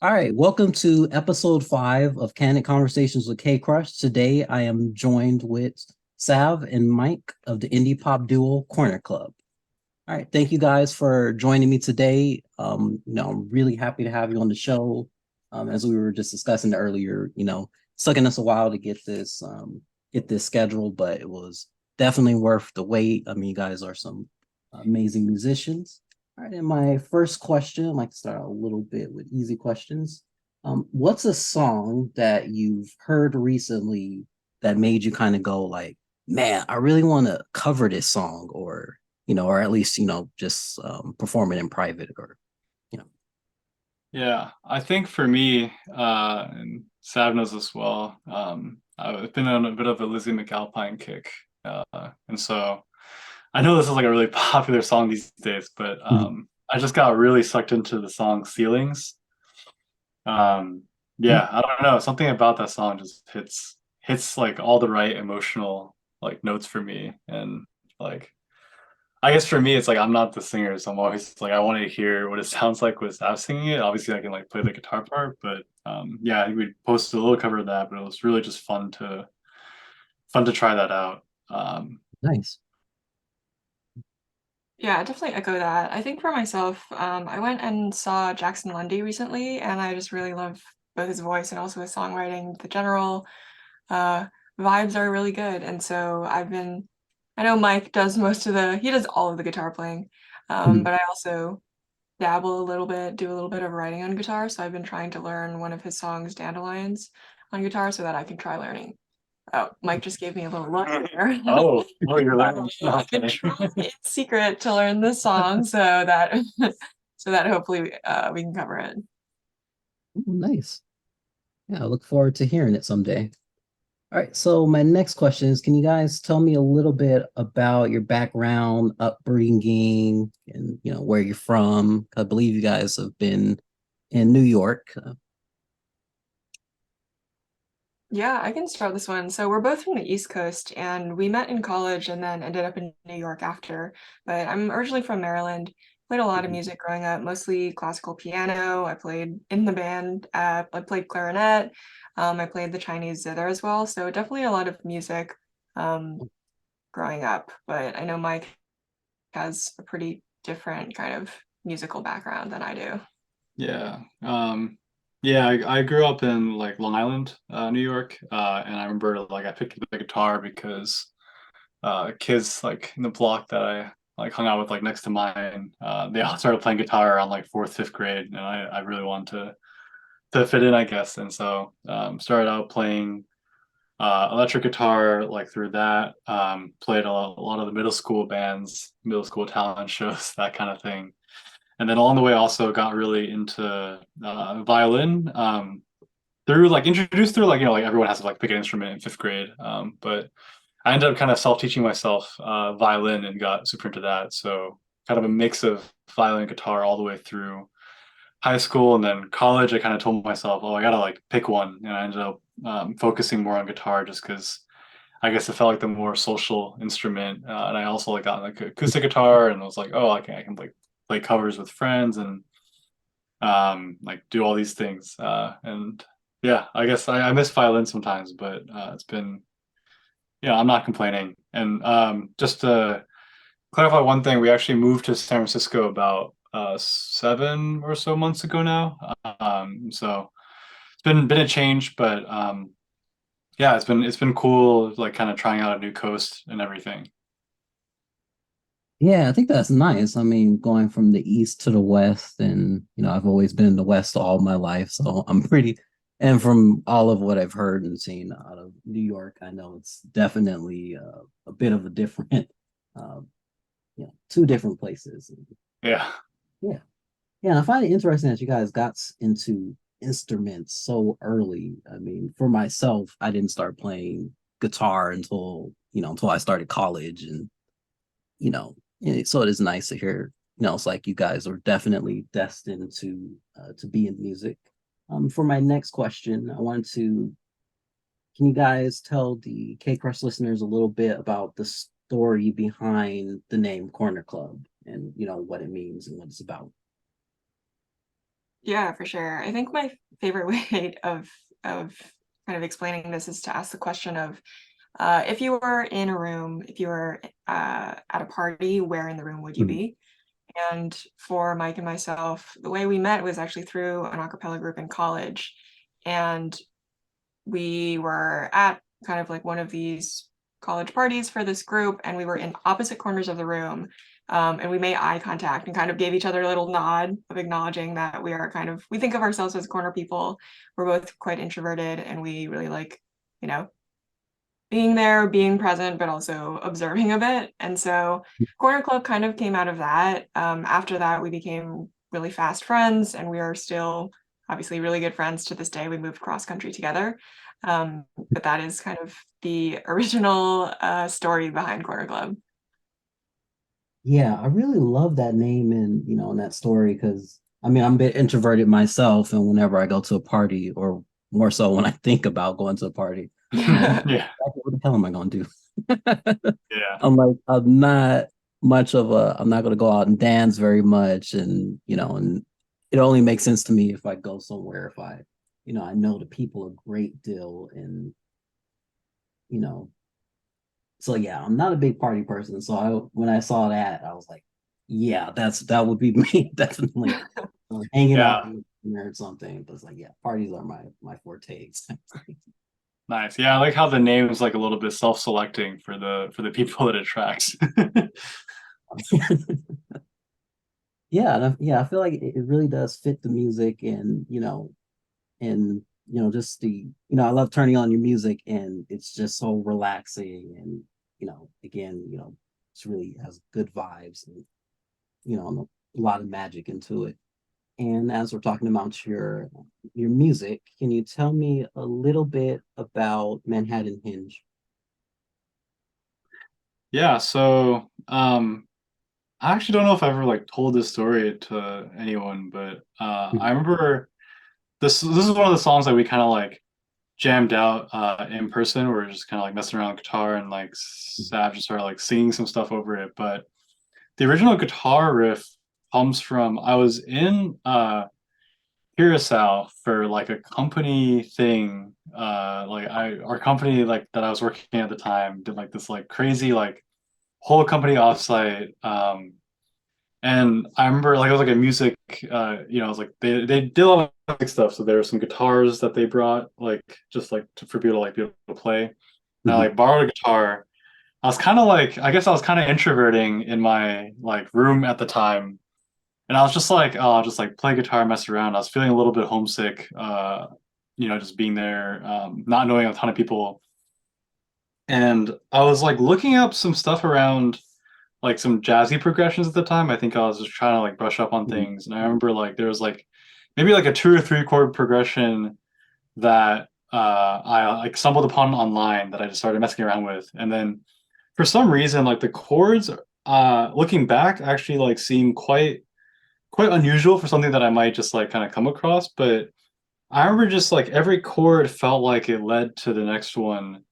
All right, welcome to episode 5 of Candid Conversations with KCrush. Today I am joined with Sav and Mike of the indie pop duo Corner Club. All right, thank you guys for joining me today. I'm really happy to have you on the show. As we were just discussing earlier, it's taking us a while to get this scheduled, but it was definitely worth the wait. I mean, you guys are some amazing musicians. All right, and my first question, I'd like to start out a little bit with easy questions. What's a song that you've heard recently that made you kind of go like, man, I really want to cover this song, or at least, just perform it in private you know. Yeah, I think for me, and Sav knows as well, I've been on a bit of a Lizzie McAlpine kick. And so I know this is like a really popular song these days, but Mhm. I just got really sucked into the song Ceilings. Um, yeah, I don't know, something about that song just hits like all the right emotional like notes for me. And like I guess for me, it's like I'm not the singer, so I'm always like I want to hear what it sounds like with Sav singing it. Obviously, I can like play the guitar part, but yeah, I think we posted a little cover of that, but it was really just fun to try that out. Nice. Yeah, I definitely echo that. I think for myself, I went and saw Jackson Lundy recently, and I just really love both his voice and also his songwriting. The general uh, vibes are really good, and so I know Mike does he does all of the guitar playing, Mhm. but I also dabble a little bit, do a little bit of writing on guitar, so I've been trying to learn one of his songs, Dandelions, on guitar so that I can try learning. Oh, Mike just gave me a little look there. Oh, you're laughing. I've been trying in secret to learn this song so that so that hopefully we can cover it. Oh, nice. Yeah, I look forward to hearing it someday. All right, so my next question is, can you guys tell me a little bit about your background, upbringing, and where you're from? I believe you guys have been in New York. Yeah, I can start this one. So we're both from the East Coast and we met in college and then ended up in New York after. But I'm originally from Maryland. Played a lot of music growing up, mostly classical piano. I played in the band. I played clarinet. I played the Chinese zither as well. So definitely a lot of music um, growing up. But I know Mike has a pretty different kind of musical background than I do. Yeah, yeah. I grew up in like Long Island, New York, and I remember like I picked up the guitar because kids like in the block that I like hung out with like next to mine, they all started playing guitar around like fourth, fifth grade, and I really wanted to fit in, I guess. And so started out playing electric guitar like through that. Played a lot of the middle school bands, middle school talent shows, that kind of thing. And then along the way, also got really into violin. Through like introduced through like like everyone has to like pick an instrument in fifth grade. But I ended up kind of self-teaching myself violin and got super into that. So kind of a mix of violin and guitar all the way through high school, and then college. I kind of told myself, oh, I gotta like pick one, and I ended up focusing more on guitar just because I guess it felt like the more social instrument. And I also like got like acoustic guitar, and I was like, oh, I can like play covers with friends and like do all these things. And yeah, I guess I miss violin sometimes, but it's been yeah, I'm not complaining. And just to clarify one thing, we actually moved to San Francisco about 7 or so months ago now. So it's been a change, but yeah, it's been cool, like kind of trying out a new coast and everything. Yeah, I think that's nice. I mean, going from the east to the west, and I've always been in the west all my life, so and from all of what I've heard and seen out of New York, I know it's definitely a bit of a different, uh, two different places. Yeah. Yeah, yeah. And I find it interesting that you guys got into instruments so early. I mean, for myself, I didn't start playing guitar until I started college, and so it is nice to hear. It's like you guys are definitely destined to be in music. For my next question, I wanted to can you guys tell the K Crush listeners a little bit about the story behind the name Corner Club and what it means and what it's about? Yeah, for sure. I think my favorite way of kind of explaining this is to ask the question of if you were in a room, if you were at a party, where in the room would you Mhm. be? And for Mike and myself, the way we met was actually through an a cappella group in college. And we were at kind of like one of these college parties for this group, and we were in opposite corners of the room. And we made eye contact and kind of gave each other a little nod of acknowledging that we think of ourselves as corner people. We're both quite introverted and we really like, you know, being there, being present, but also observing a bit. And so Corner Club kind of came out of that. After that, we became really fast friends, and we are still obviously really good friends to this day. We moved cross country together. But that is kind of the original story behind Corner Club. Yeah, I really love that name and in that story because I mean I'm a bit introverted myself, and whenever I go to a party, or more so when I think about going to a party, I'm like, Yeah, what the hell am I gonna do? yeah, I'm not gonna go out and dance very much, and and it only makes sense to me if I go somewhere, if I know the people a great deal, and you know so yeah, I'm not a big party person. So when I saw that, I was like, yeah, that would be me definitely. Hanging out yeah. or something. But it's like, yeah, parties are my forte. Nice. Yeah, I like how the name is like a little bit self-selecting for the people it attracts. Yeah, I feel like it really does fit the music, and just I love turning on your music, and it's just so relaxing, and again, it's really has good vibes, and a lot of magic into it. And as we're talking about your music, can you tell me a little bit about Manhattanhenge? Yeah, so I actually don't know if I ever like told this story to anyone, but I Mhm. remember this is one of the songs that we kind of like jammed out in person. We are just kind of like messing around with guitar, and like Sav just started like singing some stuff over it. But the original guitar riff comes from I was in Curacao for like a company thing. Like our company like that I was working at the time did like this like crazy like whole company offsite. And I remember like it was like a music, it was like they did a lot of music stuff. So there were some guitars that they brought, like just like for people to like be able to play. And I Mhm. like borrowed a guitar. I was kind of like, I guess I was kind of introverting in my like room at the time, and I was just like, oh, I'll just like play guitar, mess around. I was feeling a little bit homesick, just being there, not knowing a ton of people. And I was like looking up some stuff around like some jazzy progressions at the time. I think I was just trying to like brush up on Mhm. things. And I remember like there was like maybe like a 2 or 3 chord progression that I like stumbled upon online that I just started messing around with. And then for some reason, like the chords, looking back, actually like seem quite unusual for something that I might just like kind of come across. But I remember just like every chord felt like it led to the next one.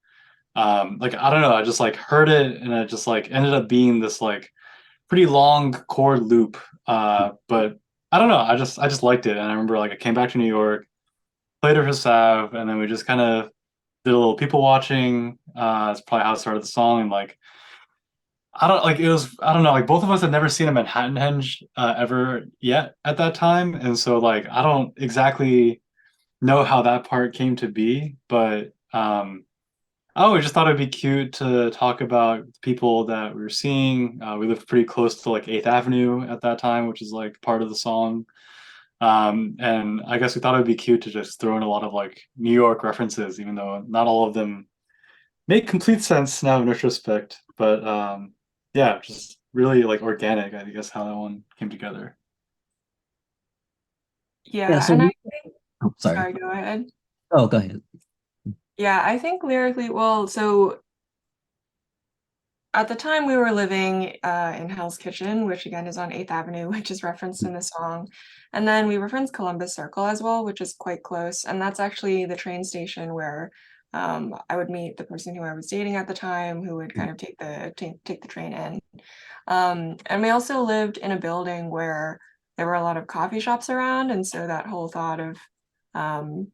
Like I don't know, I just like heard it and it just like ended up being this like pretty long chord loop. But I don't know, I just liked it. And I remember like I came back to New York, played it for Sav, and then we just kind of did a little people watching. That's probably how I started the song. And like I don't like it was I don't know, like both of us had never seen a Manhattanhenge ever yet at that time. And so like I don't exactly know how that part came to be, but oh, we just thought it'd be cute to talk about people that we were seeing. We lived pretty close to like 8th Avenue at that time, which is like part of the song. And I guess we thought it would be cute to just throw in a lot of like New York references, even though not all of them make complete sense now in retrospect. But yeah, just really like organic, I guess, how that one came together. Yeah, Yeah, so and I sorry. sorry, go ahead. Oh, go ahead. Yeah, I think lyrically, well, so at the time we were living in Hell's Kitchen, which again is on 8th Avenue, which is referenced in the song. And then we reference Columbus Circle as well, which is quite close. And that's actually the train station where I would meet the person who I was dating at the time, who would kind of take the train in. And we also lived in a building where there were a lot of coffee shops around, and so that whole thought of kind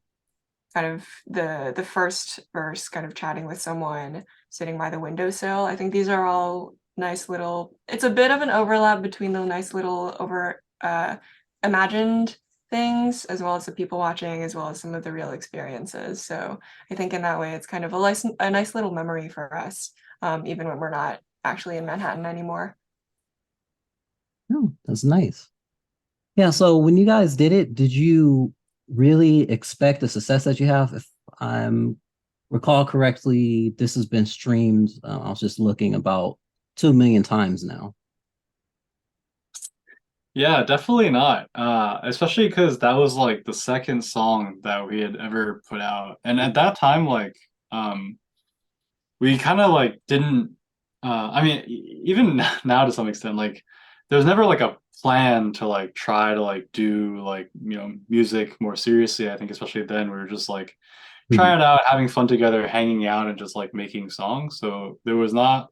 of the first verse kind of chatting with someone sitting by the windowsill, I think these are all nice little, it's a bit of an overlap between the nice little imagined things as well as the people watching, as well as some of the real experiences. So I think in that way it's kind of a nice little memory for us, even when we're not actually in Manhattan anymore. Oh, that's nice. Yeah, so when you guys did it, did you really expect the success that you have? If I'm recall correctly, this has been streamed. I was just looking about 2 million times now. Yeah, definitely not. Especially because that was like the second song that we had ever put out. And at that time, like, we kind of like didn't, I mean, even now to some extent, like, there's never like a plan to like try to like do like, music more seriously. I think especially then we were just like Mhm. trying it out, having fun together, hanging out, and just like making songs. So there was not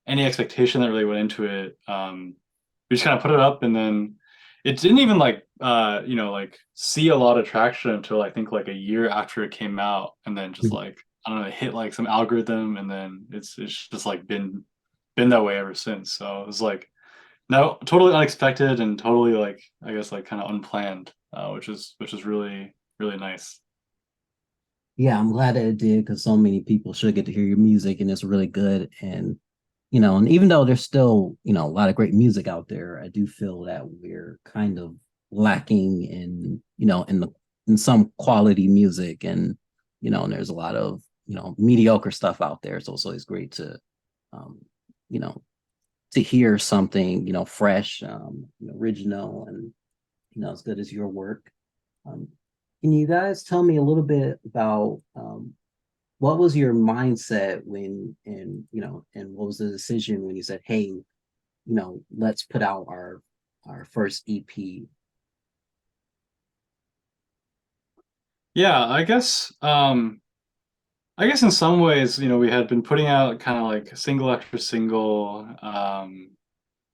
any expectation that really went into it. We just kind of put it up, and then it didn't even like like see a lot of traction until I think like a year after it came out, and then just Mhm. like I don't know, it hit like some algorithm, and then it's just like been that way ever since. So it was like no, totally unexpected and totally like I guess like kind of unplanned, which is really nice. Yeah, I'm glad that it did because so many people should get to hear your music and it's really good. And even though there's still, a lot of great music out there, I do feel that we're kind of lacking in some quality music and there's a lot of, mediocre stuff out there. So it's always great to um, you know, to hear something, fresh, original and as good as your work. Um, can you guys tell me a little bit about what was your mindset when and what was the decision when you said, hey, let's put out our first EP? Yeah, I guess in some ways, we had been putting out kind of like single after single. I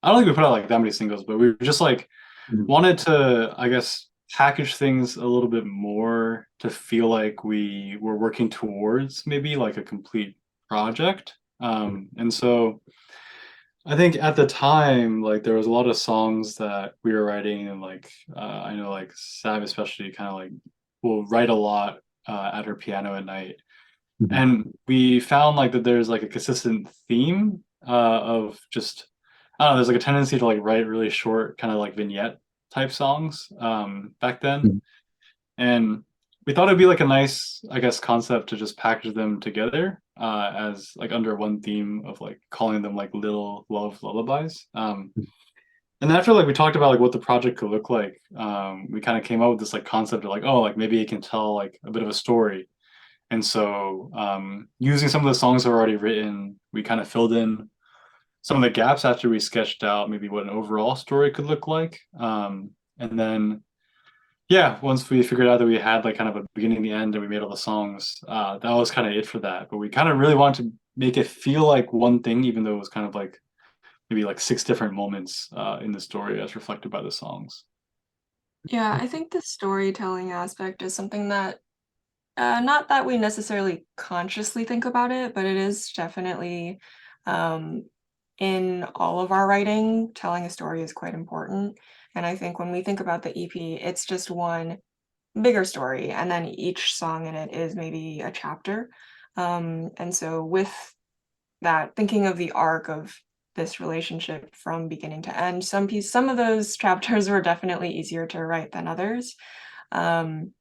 don't think we put out like that many singles, but we were just like Mhm. wanted to, I guess, package things a little bit more to feel like we were working towards maybe like a complete project. And so I think at the time, like there was a lot of songs that we were writing, and like I know like Sav especially kind of like will write a lot at her piano at night, Mhm. and we found like that there's like a consistent theme of just I don't know, there's like a tendency to like write really short kind of like vignette type songs back then. Mhm. And we thought it'd be like a nice, I guess, concept to just package them together as like under one theme of like calling them like little love lullabies. And then after like we talked about like what the project could look like, we kind of came up with this like concept of like, oh, like maybe it can tell like a bit of a story. And so, using some of the songs that were already written, we kind of filled in some of the gaps after we sketched out maybe what an overall story could look like. And then, yeah, once we figured out that we had like kind of a beginning, the end, and we made all the songs, that was kind of it for that. But we kind of really wanted to make it feel like one thing, even though it was kind of like maybe like six different moments in the story as reflected by the songs. Yeah, I think the storytelling aspect is something that, not that we necessarily consciously think about it, but it is definitely, um, in all of our writing, telling a story is quite important. And I think when we think about the EP, it's just one bigger story, and then each song in it is maybe a chapter. And so with that, thinking of the arc of this relationship from beginning to end, some of those chapters were definitely easier to write than others. Um,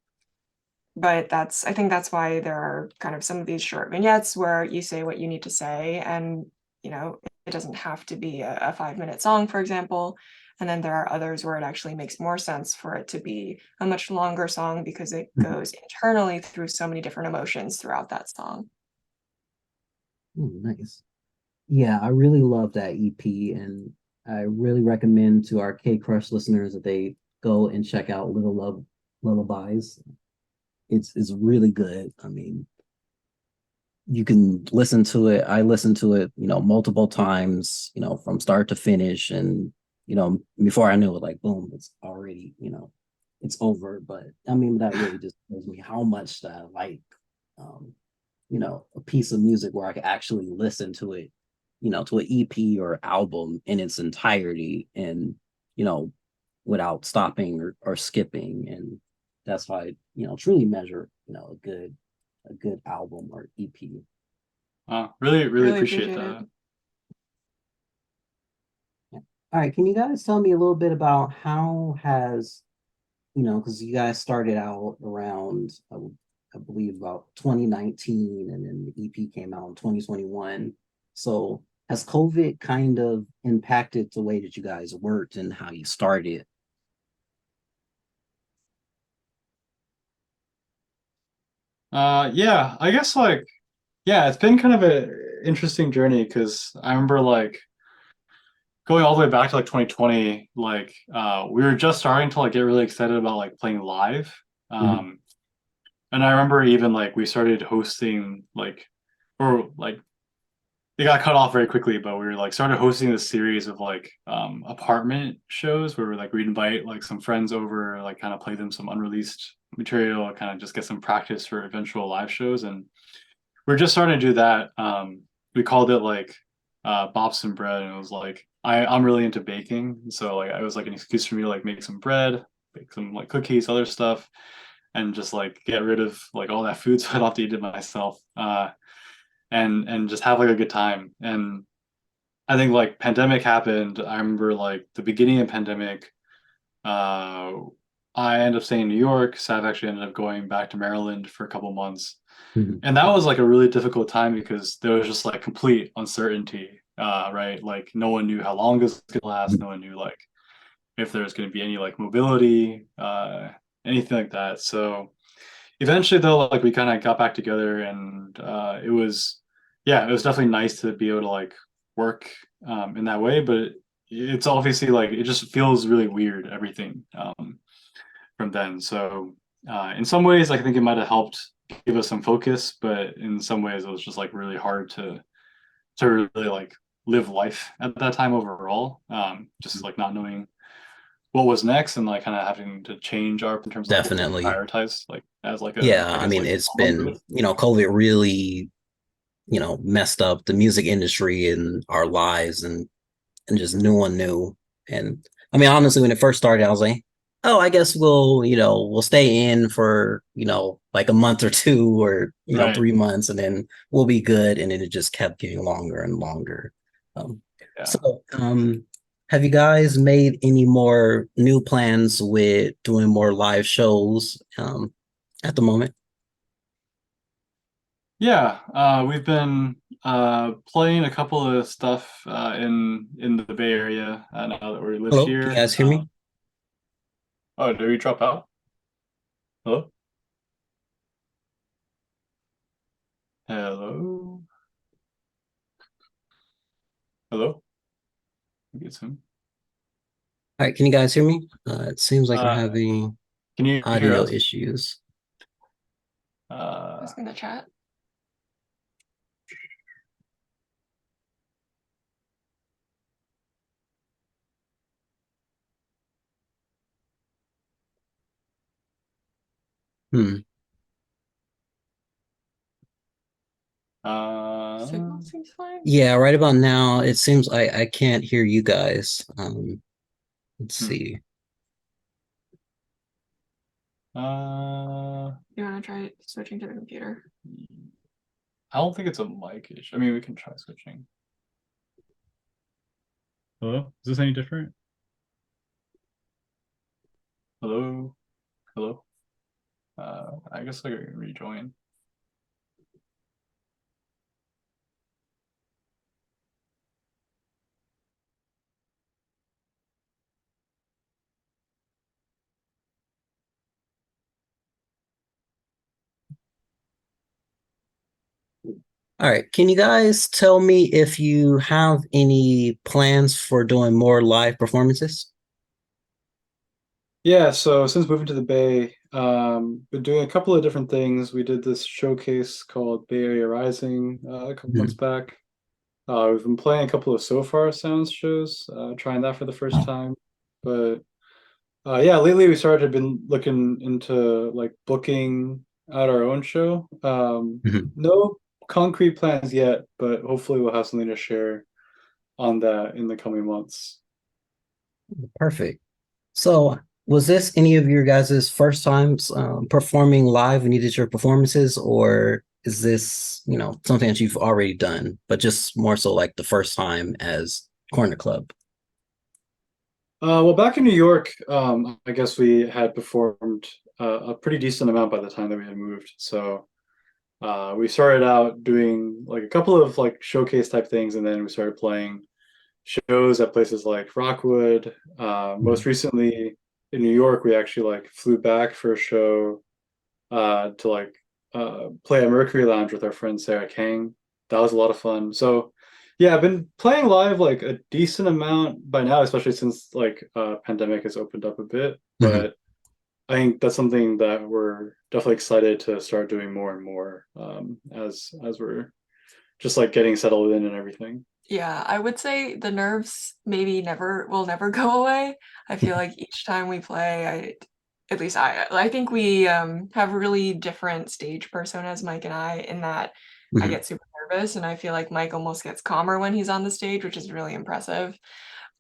but I think that's why there are kind of some of these short vignettes where you say what you need to say, and it doesn't have to be a 5-minute song, for example. And then there are others where it actually makes more sense for it to be a much longer song because it Mhm. goes internally through so many different emotions throughout that song. Oh, nice. Yeah, I really love that EP, and I really recommend to our KCrush listeners that they go and check out Little Love Lullabies. It's really good. I mean, you can listen to it. I listened to it, multiple times, from start to finish, and before I knew it, like boom, it's already, it's over. But I mean, that really just shows me how much that I like, um, a piece of music where I could actually listen to it, to an EP or album in its entirety and, you know, without stopping or skipping. And that's why I, truly measure, a good album or EP. Really, really Really appreciate appreciate it. that. All right, can you guys tell me a little bit about how has, because you guys started out around, I believe about 2019, and then the EP came out in 2021. So has COVID kind of impacted the way that you guys worked and how you started? Yeah, I guess like yeah, it's been kind of a interesting journey because I remember like going all the way back to like 2020, like we were just starting to like get really excited about like playing live. Mhm. Um, and I remember even like we started hosting like or like it got cut off very quickly, but we were like started hosting this series of like apartment shows where we'd invite like some friends over, like kind of play them some unreleased material, kind of just get some practice for eventual live shows. And we're just starting to do that. We called it like Bops and Bread, and it was like I'm really into baking, so like it was like an excuse for me to like make some bread, make some like cookies, other stuff, and just like get rid of like all that food so I don't have to eat it myself. And just have like a good time. And I think like pandemic happened. I remember like the beginning of pandemic. Uh, I ended up staying in New York. Sav actually ended up going back to Maryland for a couple months, Mhm. and that was like a really difficult time because there was just like complete uncertainty. Right, like no one knew how long this could last. No one knew like if there was going to be any like mobility, anything like that. So eventually though, like we kind of got back together, and it was yeah, it was definitely nice to be able to like work in that way, but it's obviously like it just feels really weird, everything from then. So in some ways like, I think it might have helped give us some focus, but in some ways it was just like really hard to really like live life at that time overall, just like not knowing what was next, and like kind of having to change our in terms of like what we Definitely. prioritize like as like a Yeah, I I guess mean, like it's public been, good. COVID really, messed up the music industry and our lives, and just no one knew. And I mean, honestly, when it first started, I was like, oh, I guess we'll stay in for, like a month or two or, Right. 3 months, and then we'll be good. And then it just kept getting longer and longer. Um, Yeah. so, have you guys made any more new plans with doing more live shows at the moment? Yeah. We've been playing a couple of stuff in the Bay Area now that we live Hello, can you here. guys hear me? Oh, did we drop out? Hello? Hello? Hello? Get some. All right, can you guys hear me? It seems like we're Uh, having can you hear audio us? issues. Uh, Ask in the chat. Hmm. uh, Signal seems fine. Yeah, right about now, it seems I can't hear you guys. Let's hmm. see. uh, You want to try switching to the computer? I don't think it's a mic issue. I mean, we can try switching. Hello? Is this any different? Hello? Hello? I guess I can rejoin. All right, can you guys tell me if you have any plans for doing more live performances? Yeah, so since moving to the Bay, been doing a couple of different things. We did this showcase called Bay Area Rising a couple months Mhm. back. We've been playing a couple of So Far Sounds shows, trying that for the first time. But yeah, lately we started been looking into like booking out our own show. Mhm. No concrete plans yet, but hopefully we'll have something to share on that in the coming months. Perfect. So, was this any of your guys' first times performing live when you did your performances, or is this, something that you've already done, but just more so like the first time as Corner Club? Well, back in New York, I guess we had performed a pretty decent amount by the time that we had moved. So we started out doing like a couple of like showcase type things, and then we started playing shows at places like Rockwood. Most Mhm. recently in New York, we actually like flew back for a show to like play at Mercury Lounge with our friend Sarah Kang. That was a lot of fun. So yeah, I've been playing live like a decent amount by now, especially since like pandemic has opened up a bit. Mhm. But I think that's something that we're definitely excited to start doing more and more as we're just like getting settled in and everything. Yeah, I would say the nerves maybe never will never go away. I feel like each time we play, at least I think we have really different stage personas, Mike and I, in that I Mhm. get super nervous and I feel like Mike almost gets calmer when he's on the stage, which is really impressive.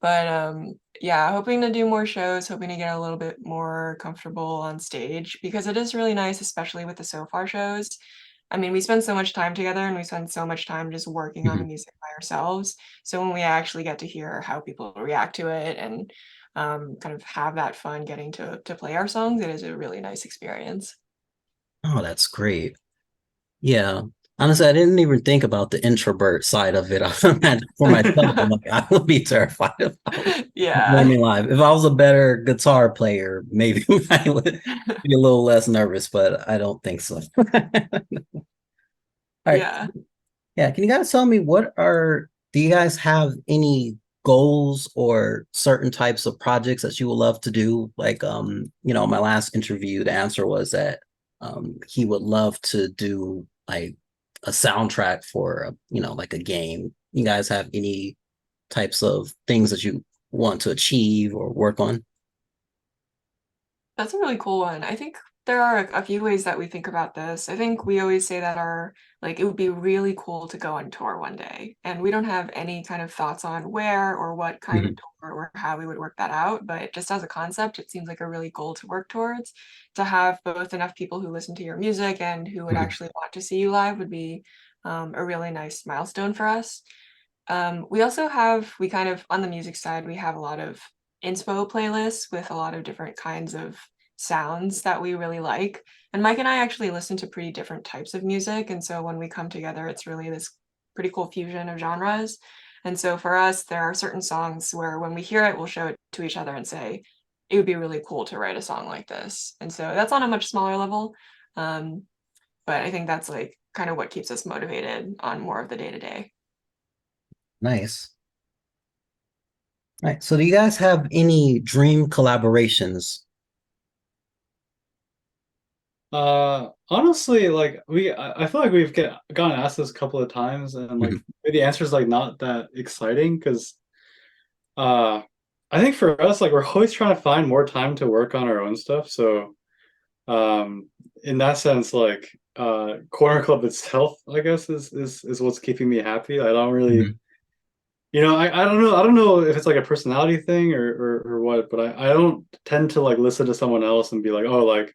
But yeah, hoping to do more shows, hoping to get a little bit more comfortable on stage because it is really nice, especially with the So Far shows. I mean, we spend so much time together and we spend so much time just working on the Mhm. music by ourselves. So when we actually get to hear how people react to it and kind of have that fun getting to play our songs, it is a really nice experience. Oh, that's great. Yeah. Honestly, I didn't even think about the introvert side of it. For myself, I'm like, I would be terrified if I was Yeah. performing live. If I was a better guitar player, maybe I would be a little less nervous, but I don't think so. All right. Yeah. Yeah. Can you guys tell me do you guys have any goals or certain types of projects that you would love to do? Like, my last interview, the answer was that he would love to do like a soundtrack for like a game. You guys have any types of things that you want to achieve or work on? That's a really cool one. I think there are a few ways that we think about this. I think we always say that it would be really cool to go on tour one day. And we don't have any kind of thoughts on where or what kind of Mhm. tour or how we would work that out. But just as a concept, it seems like a really goal to work towards. To have both enough people who listen to your music and who would Mhm. actually want to see you live would be a really nice milestone for us. We also we kind of, on the music side, we have a lot of inspo playlists with a lot of different kinds of sounds that we really like. And Mike and I actually listen to pretty different types of music. And so when we come together, it's really this pretty cool fusion of genres. And so for us, there are certain songs where when we hear it, we'll show it to each other and say, it would be really cool to write a song like this. And so that's on a much smaller level. Um, but I think that's like kind of what keeps us motivated on more of the day to day. Nice. Right. So do you guys have any dream collaborations? Honestly, like I feel like we've gotten asked this a couple of times, and like Mhm. the answer is like not that exciting because uh, I think for us, like we're always trying to find more time to work on our own stuff. So um, in that sense, like Corner Club itself, I guess is what's keeping me happy. I don't really, Mhm. I don't know if it's like a personality thing or what, but I don't tend to like listen to someone else and be like, oh, like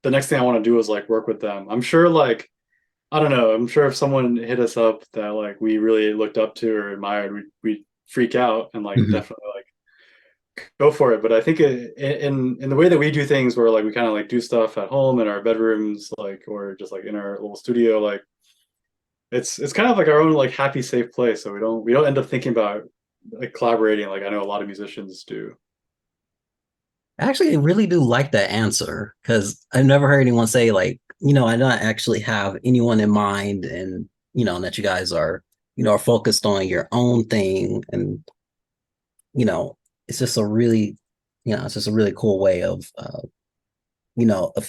the next thing I want to do is like work with them. I'm sure like I don't know. I'm sure if someone hit us up that like we really looked up to or admired, we'd freak out and like Mhm. definitely like go for it. But I think in the way that we do things, where like we kind of like do stuff at home in our bedrooms, like or just like in our little studio, like it's kind of like our own like happy safe place. So we don't end up thinking about like collaborating like I know a lot of musicians do. Actually, I really do like that answer because I've never heard anyone say like, I don't actually have anyone in mind and, that you guys are focused on your own thing. And, you know, it's just a really, it's just a really cool way of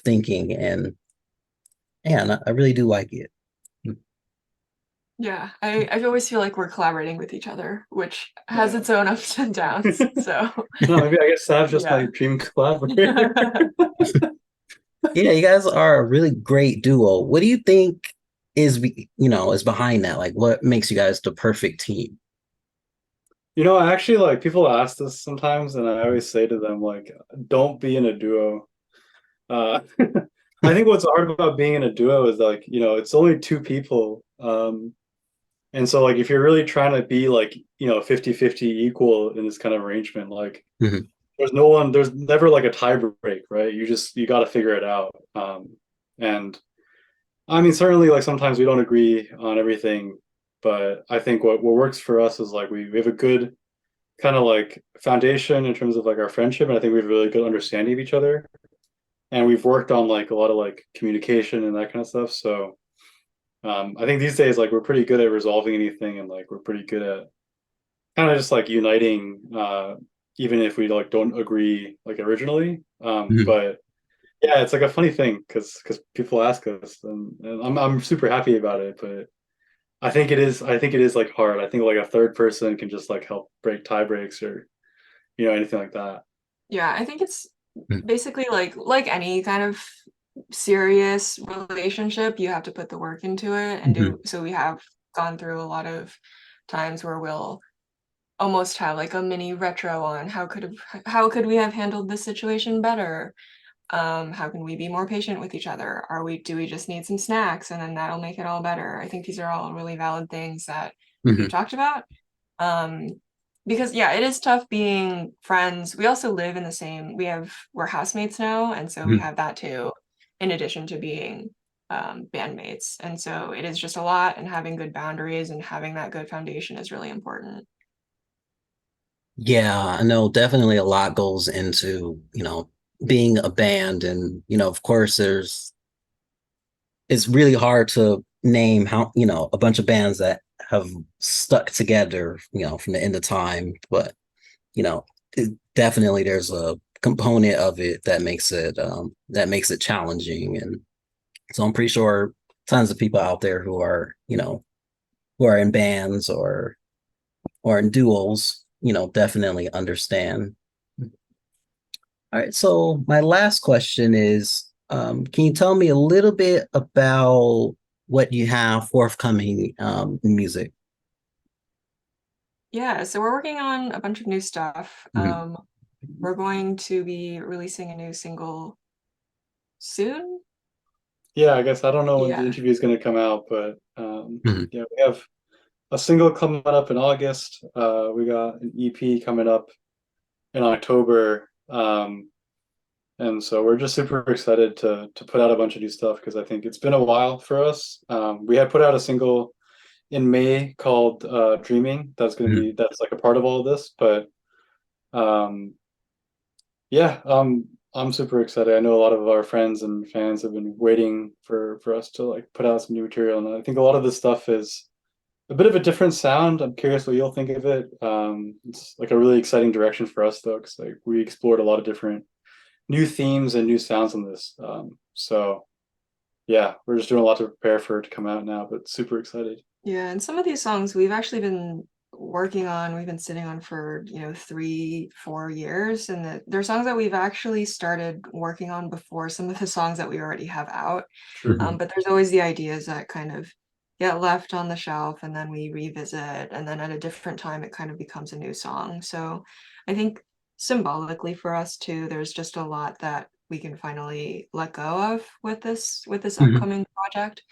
thinking. And I really do like it. Yeah, I always feel like we're collaborating with each other, which has Yeah. its own ups and downs. So No, maybe I guess Sav's just my yeah. dream collaborator. Yeah, you guys are a really great duo. What do you think is behind that? Like, what makes you guys the perfect team? I actually like people ask this sometimes, and I always say to them, like, don't be in a duo. Uh, I think what's hard about being in a duo is like, it's only two people. And so like if you're really trying to be like, 50-50 equal in this kind of arrangement, like Mhm. there's never like a tie break, right? You got to figure it out. And I mean, certainly like sometimes we don't agree on everything, but I think what works for us is like we have a good kind of like foundation in terms of like our friendship, and I think we have a really good understanding of each other. And we've worked on like a lot of like communication and that kind of stuff. So I think these days like we're pretty good at resolving anything, and like we're pretty good at kind of just like uniting, even if we like don't agree like originally. Mhm. But yeah, it's like a funny thing because people ask us, and I'm super happy about it. But I think it is like hard. I think like a third person can just like help break tie breaks or anything like that. Yeah, I think it's basically like any kind of serious relationship, you have to put the work into it and Mhm. do so we have gone through a lot of times where we'll almost have like a mini retro on how could we have handled this situation better? How can we be more patient with each other? Do we just need some snacks and then that'll make it all better? I think these are all really valid things that we've Mhm. talked about. Um, because yeah, it is tough being friends. We also live in the same, we're housemates now, and so we Mhm. have that too, in addition to being bandmates. And so it is just a lot, and having good boundaries and having that good foundation is really important. Yeah, I know definitely a lot goes into, being a band and, of course it's really hard to name how, a bunch of bands that have stuck together, from the end of time, but, you know, definitely there's a component of it that makes it challenging. And so I'm pretty sure tons of people out there who are in bands or in duos, definitely understand. All right, so my last question is, can you tell me a little bit about what you have forthcoming in music? Yeah, so we're working on a bunch of new stuff. Mhm. We're going to be releasing a new single soon. Yeah, I guess I don't know when the Yeah. interview is going to come out, but Mhm. yeah, we have a single coming up in August. We got an EP coming up in October. And so we're just super excited to put out a bunch of new stuff because I think it's been a while for us. We had put out a single in May called Dreaming. Mhm. That's like a part of all of this. But um, yeah, I'm super excited. I know a lot of our friends and fans have been waiting for us to like put out some new material, and I think a lot of this stuff is a bit of a different sound. I'm curious what you'll think of it. It's like a really exciting direction for us though, because like we explored a lot of different new themes and new sounds on this. So yeah, we're just doing a lot to prepare for it to come out now, but super excited. Yeah, and some of these songs we've actually been working on, we've been sitting on for, 3, 4 years, and they're songs that we've actually started working on before some of the songs that we already have out. Sure. But there's always the ideas that kind of get left on the shelf and then we revisit, and then at a different time it kind of becomes a new song. So I think symbolically for us too, there's just a lot that we can finally let go of with this Mhm. upcoming project.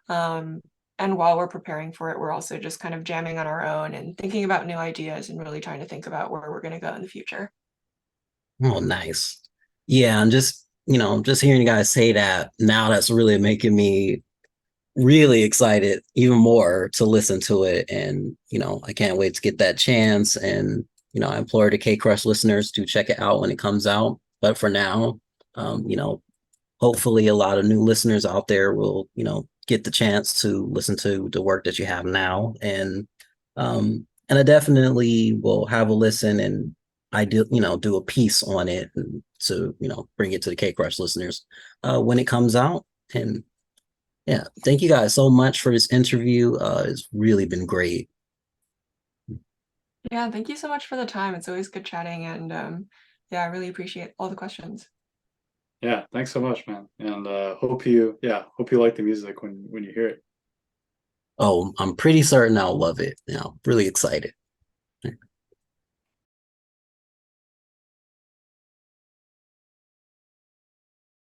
Um, and while we're preparing for it, we're also just kind of jamming on our own and thinking about new ideas and really trying to think about where we're going to go in the future. Oh, nice. Yeah, and just hearing you guys say that now, that's really making me really excited even more to listen to it. And, I can't wait to get that chance. And, I implore the KCrush listeners to check it out when it comes out. But for now, hopefully a lot of new listeners out there will, get the chance to listen to the work that you have now. And I definitely will have a listen and do a piece on it and to, bring it to the KCrush listeners when it comes out. And Yeah, thank you guys so much for this interview. It's really been great. Yeah, thank you so much for the time. It's always good chatting, and yeah, I really appreciate all the questions. Yeah, thanks so much, man. And hope you like the music when you hear it. Oh, I'm pretty certain I'll love it. Really excited.